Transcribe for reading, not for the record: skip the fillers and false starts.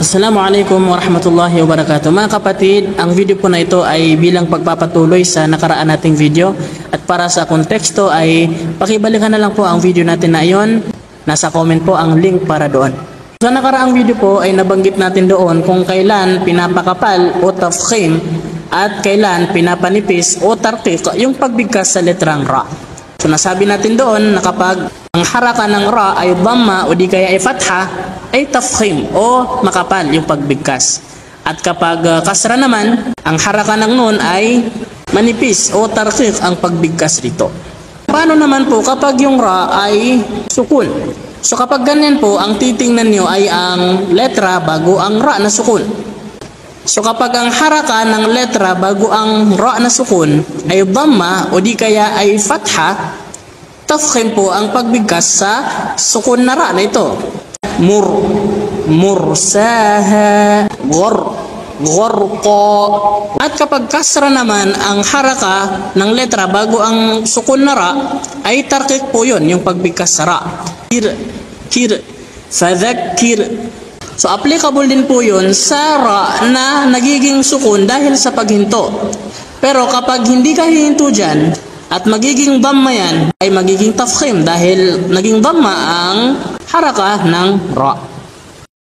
Assalamualaikum warahmatullahi wabarakatuh. Mga kapatid, ang video po na ito ay bilang pagpapatuloy sa nakaraan nating video, at para sa konteksto ay pakibalikan na lang po ang video natin na iyon. Nasa comment po ang link para doon. Sa nakaraang video po ay nabanggit natin doon kung kailan pinapakapal o tafkhim at kailan pinapanipis o tarqiq yung pagbigkas sa letrang ra. So nasabi natin doon na kapag ang haraka ng ra ay dhamma o di kaya ay fatha, ay tafkhim o makapal yung pagbigkas. At kapag kasra naman, ang haraka ng nun ay manipis o tarqiq ang pagbigkas dito. Paano naman po kapag yung ra ay sukun? So kapag ganyan po, ang titingnan nyo ay ang letra bago ang ra na sukun. So kapag ang haraka ng letra bago ang ra na sukun ay dhamma o di kaya ay fatha, tafkhim po ang pagbigkas sa sukun na ra na ito. Mursaha, gharqa. At kapag kasra naman ang haraka ng letra bago ang sukun na ra, ay tarqiq po yun, yung pagbigkas sa ra. Fadhakkir. So applicable din po yun sa ra na nagiging sukun dahil sa paghinto. Pero kapag hindi ka hihinto dyan at magiging dhamma yan, ay magiging tafkhim dahil naging dhamma ang haraka ng ra.